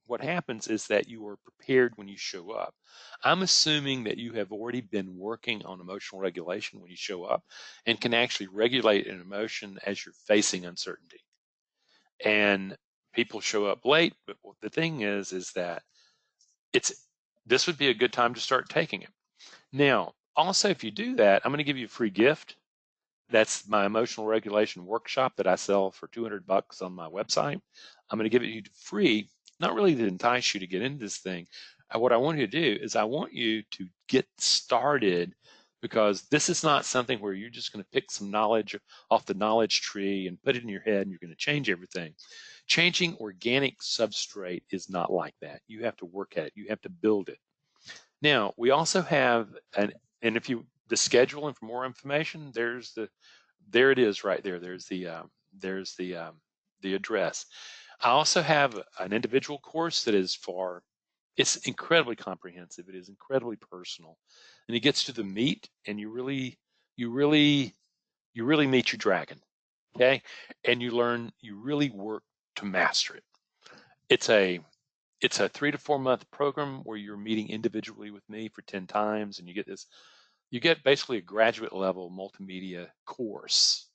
what happens is that you are prepared when you show up. I'm assuming that you have already been working on emotional regulation when you show up and can actually regulate an emotion as you're facing uncertainty. And people show up late, but the thing is that this would be a good time to start taking it. Now, also, if you do that, I'm going to give you a free gift. That's my emotional regulation workshop that I sell for $200 on my website. I'm going to give it to you free, not really to entice you to get into this thing. What I want you to do is I want you to get started, because this is not something where you're just going to pick some knowledge off the knowledge tree and put it in your head and you're going to change everything. Changing organic substrate is not like that. You have to work at it. You have to build it. Now, we also have and if you the schedule and for more information, there it is right there. There's the address. I also have an individual course that is it's incredibly comprehensive. It is incredibly personal, and it gets to the meat, and you really meet your dragon, okay? And you really work to master it. It's a 3 to 4 month program where you're meeting individually with me for 10 times, and you get basically a graduate level multimedia course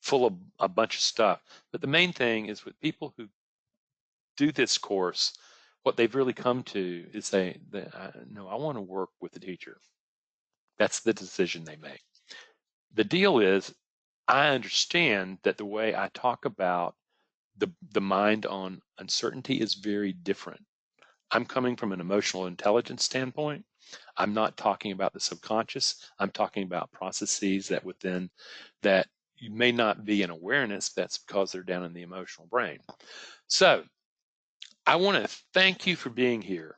full of a bunch of stuff. But the main thing is, with people who do this course, what they've really come to is say, no, I want to work with the teacher. That's the decision they make. The deal is, I understand that the way I talk about the mind on uncertainty is very different. I'm coming from an emotional intelligence standpoint. I'm not talking about the subconscious. I'm talking about processes that you may not be in awareness. That's because they're down in the emotional brain. So I want to thank you for being here.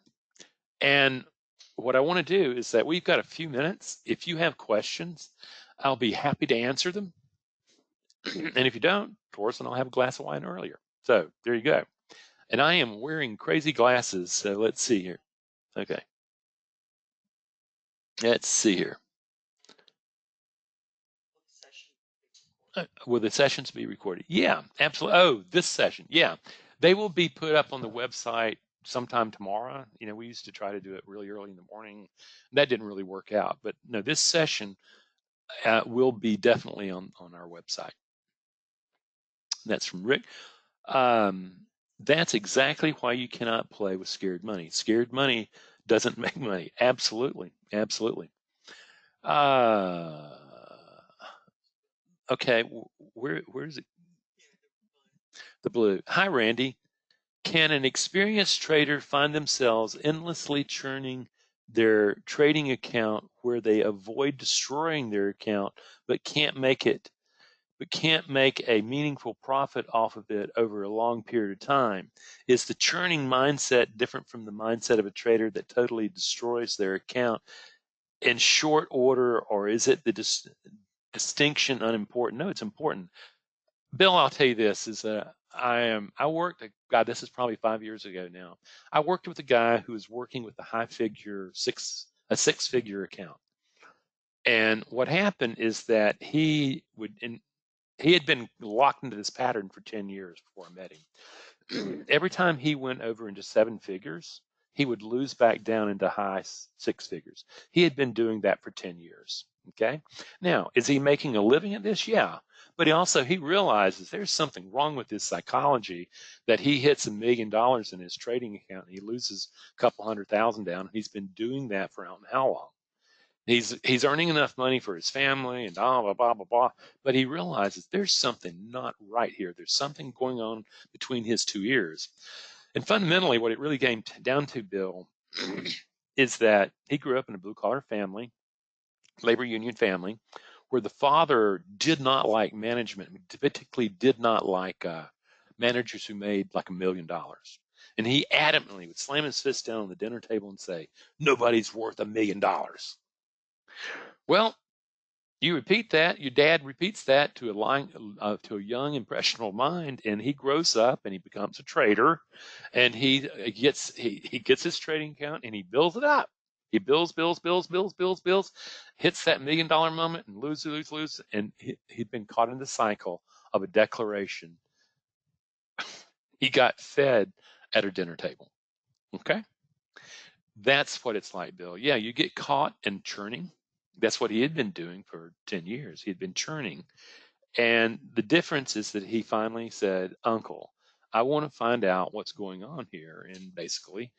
And what I want to do is that we've got a few minutes. If you have questions, I'll be happy to answer them. And if you don't, of course, then I'll have a glass of wine earlier. So there you go. And I am wearing crazy glasses. So let's see here. Okay. Let's see here. Will the sessions be recorded? Yeah, absolutely. Oh, this session. Yeah. They will be put up on the website sometime tomorrow. We used to try to do it really early in the morning. That didn't really work out. But no, this session will be definitely on our website. That's from Rick. That's exactly why you cannot play with scared money. Scared money doesn't make money. Absolutely. Absolutely. Okay, where is it? The blue. Hi, Randy. Can an experienced trader find themselves endlessly churning their trading account where they avoid destroying their account but can't make a meaningful profit off of it over a long period of time? Is the churning mindset different from the mindset of a trader that totally destroys their account in short order, or is it the distinction unimportant? No, it's important. Bill, I'll tell you this, is that I worked, God, this is probably 5 years ago now. I worked with a guy who was working with a six-figure account. And what happened is that he had been locked into this pattern for 10 years before I met him. Every time he went over into 7 figures, he would lose back down into high 6 figures. He had been doing that for 10 years. Okay. Now, is he making a living at this? Yeah. But he realizes there's something wrong with his psychology, that he hits $1 million in his trading account and he loses a couple $100,000 down. He's been doing that for I don't know how long. He's earning enough money for his family and blah, blah, blah, blah, blah. But he realizes there's something not right here. There's something going on between his 2 ears. And fundamentally, what it really came down to, Bill, is that he grew up in a blue-collar family, labor union family, where the father did not like management, particularly did not like managers who made like $1 million. And he adamantly would slam his fist down on the dinner table and say, nobody's worth $1 million. Well, you repeat that, your dad repeats that to a young, impressionable mind, and he grows up and he becomes a trader, and he gets his trading account and he builds it up. He builds, hits that $1 million moment and lose, and he'd been caught in the cycle of a declaration. He got fed at a dinner table. Okay, that's what it's like, Bill. Yeah, you get caught in churning. That's what he had been doing for 10 years. He had been churning. And the difference is that he finally said, Uncle, I want to find out what's going on here. And basically,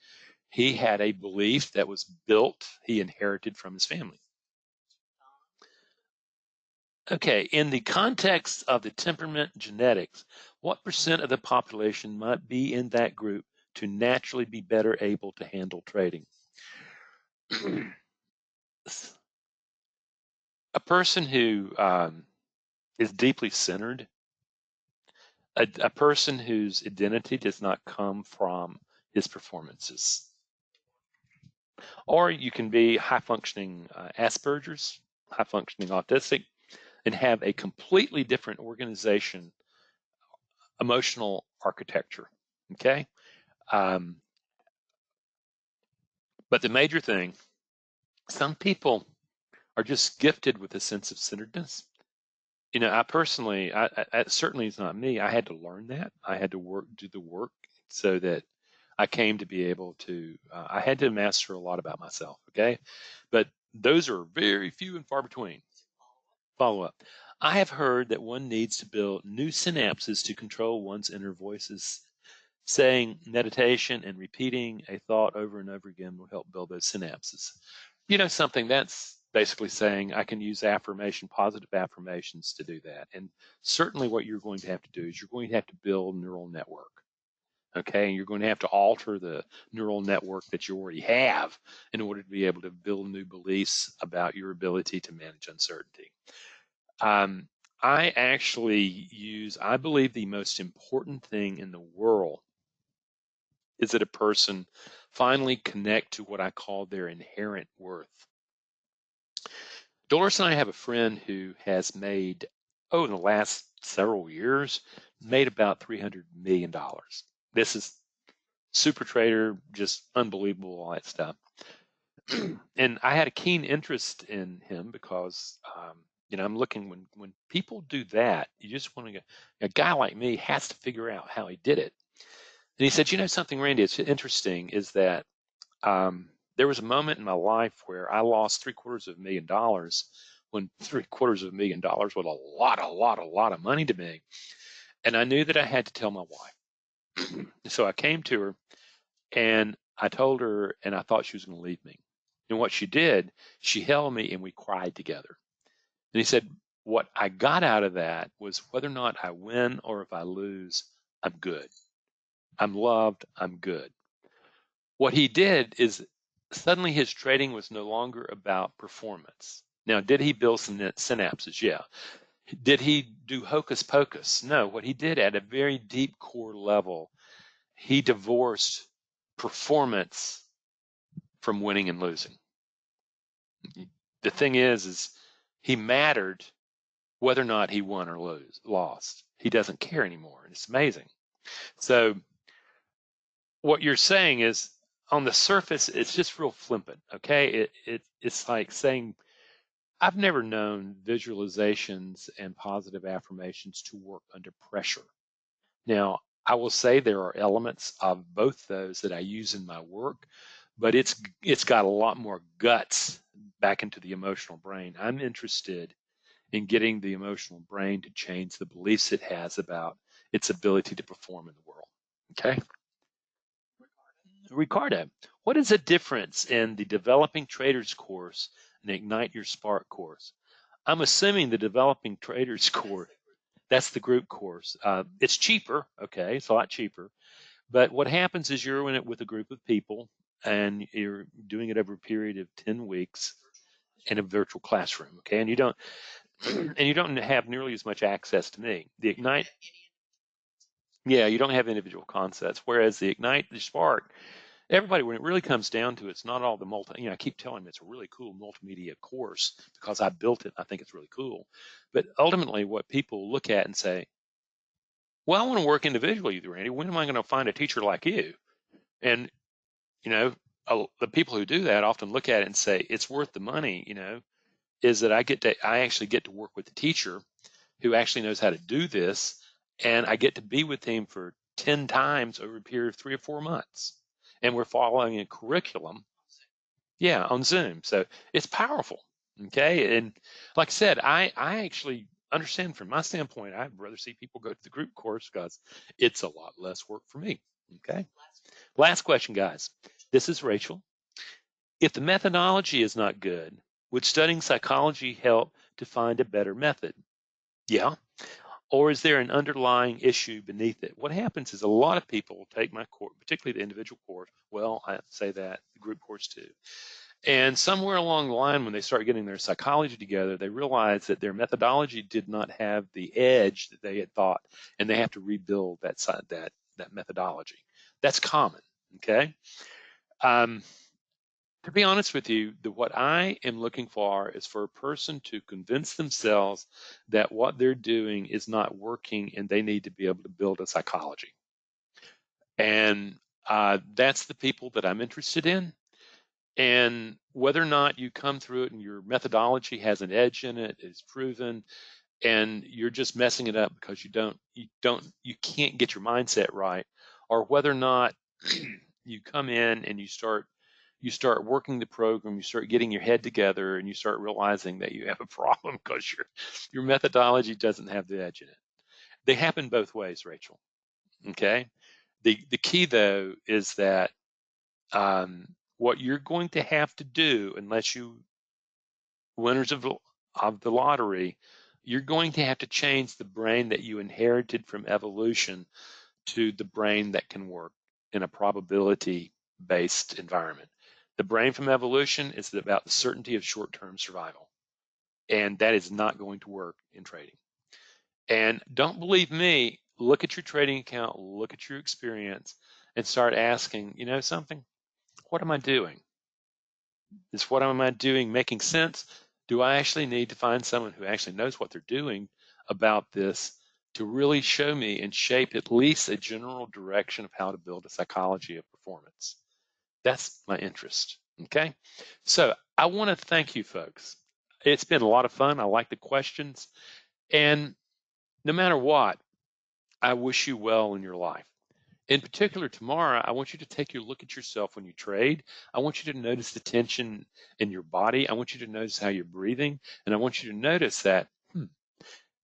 he had a belief that was built, he inherited from his family. Okay, in the context of the temperament genetics, what percent of the population might be in that group to naturally be better able to handle trading? A person who is deeply centered, a person whose identity does not come from his performances. Or you can be high-functioning Asperger's, high-functioning autistic, and have a completely different organization, emotional architecture, okay? But the major thing, some people are just gifted with a sense of centeredness. You know, I personally, certainly it's not me. I had to learn that. I had to do the work so that I came to be able to, I had to master a lot about myself, okay? But those are very few and far between. Follow up. I have heard that one needs to build new synapses to control one's inner voices. Saying meditation and repeating a thought over and over again will help build those synapses. You know something, that's basically saying I can use positive affirmations to do that. And certainly what you're going to have to do is you're going to have to build a neural network. Okay, and you're going to have to alter the neural network that you already have in order to be able to build new beliefs about your ability to manage uncertainty. I actually I believe the most important thing in the world is that a person finally connect to what I call their inherent worth. Dolores and I have a friend who has made, in the last several years, made about $300 million. This is super trader, just unbelievable, all that stuff. And I had a keen interest in him because, I'm looking when people do that, you just want to get a guy like me has to figure out how he did it. And he said, something, Randy, it's interesting is that there was a moment in my life where I lost $750,000 when $750,000 was a lot of money to me. And I knew that I had to tell my wife. So I came to her and I told her, and I thought she was going to leave me. And what she did, she held me and we cried together. And he said, what I got out of that was whether or not I win or if I lose, I'm good. I'm loved, I'm good. What he did is suddenly his trading was no longer about performance. Now, did he build some synapses? Yeah. Did he do hocus pocus? No. What he did at a very deep core level, he divorced performance from winning and losing. The thing is he mattered whether or not he won or lost. He doesn't care anymore. And it's amazing. So what you're saying is on the surface, it's just real flippant. Okay. It's like saying, I've never known visualizations and positive affirmations to work under pressure. Now, I will say there are elements of both those that I use in my work, but it's got a lot more guts back into the emotional brain. I'm interested in getting the emotional brain to change the beliefs it has about its ability to perform in the world. Okay? Ricardo, what is the difference in the Developing Traders course and the Ignite Your Spark course? I'm assuming the Developing Traders course, that's the group course. It's cheaper, okay, it's a lot cheaper. But what happens is you're in it with a group of people and you're doing it over a period of 10 weeks in a virtual classroom, okay? And you don't have nearly as much access to me. The Ignite, yeah, you don't have individual concepts, whereas the Ignite, the Spark, everybody, when it really comes down to it, it's not all the I keep telling them it's a really cool multimedia course because I built it. I think it's really cool. But ultimately, what people look at and say, well, I want to work individually with you, Randy. When am I going to find a teacher like you? And, you know, the people who do that often look at it and say, it's worth the money, is that I actually get to work with the teacher who actually knows how to do this. And I get to be with him for 10 times over a period of 3 or 4 months. And we're following a curriculum. Yeah, on Zoom. So it's powerful. Okay. And like I said, I actually understand from my standpoint, I'd rather see people go to the group course because it's a lot less work for me. Okay. Last question, guys. This is Rachel. If the methodology is not good, would studying psychology help to find a better method? Yeah. Or is there an underlying issue beneath it? What happens is a lot of people take my course, particularly the individual course. Well, I say that, the group course too. And somewhere along the line, when they start getting their psychology together, they realize that their methodology did not have the edge that they had thought, and they have to rebuild that methodology. That's common. Okay. To be honest with you, what I am looking for is for a person to convince themselves that what they're doing is not working, and they need to be able to build a psychology. And that's the people that I'm interested in. And whether or not you come through it and your methodology has an edge in it, is proven, and you're just messing it up because you can't get your mindset right, or whether or not you come in and you start working the program, you start getting your head together, and you start realizing that you have a problem because your methodology doesn't have the edge in it. They happen both ways, Rachel. Okay. The key though is that what you're going to have to do, unless you winners of the lottery, you're going to have to change the brain that you inherited from evolution to the brain that can work in a probability-based environment. The brain from evolution is about the certainty of short-term survival, and that is not going to work in trading. And don't believe me, look at your trading account, look at your experience, and start asking, something, what am I doing? Is what am I doing making sense? Do I actually need to find someone who actually knows what they're doing about this to really show me and shape at least a general direction of how to build a psychology of performance? That's my interest. Okay. So I want to thank you folks. It's been a lot of fun. I like the questions. And no matter what, I wish you well in your life. In particular, tomorrow, I want you to take a look at yourself when you trade. I want you to notice the tension in your body. I want you to notice how you're breathing. And I want you to notice that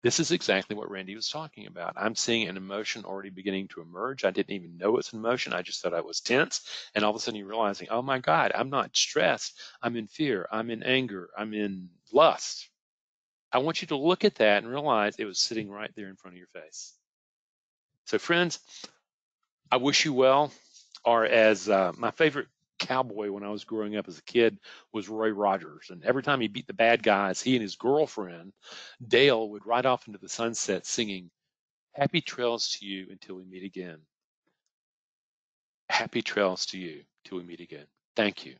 this is exactly what Randy was talking about. I'm seeing an emotion already beginning to emerge. I didn't even know it's an emotion. I just thought I was tense. And all of a sudden you're realizing, oh my God, I'm not stressed. I'm in fear. I'm in anger. I'm in lust. I want you to look at that and realize it was sitting right there in front of your face. So friends, I wish you well. Or as my favorite cowboy when I was growing up as a kid was Roy Rogers. And every time he beat the bad guys, he and his girlfriend, Dale, would ride off into the sunset singing, "Happy trails to you until we meet again. Happy trails to you till we meet again." Thank you.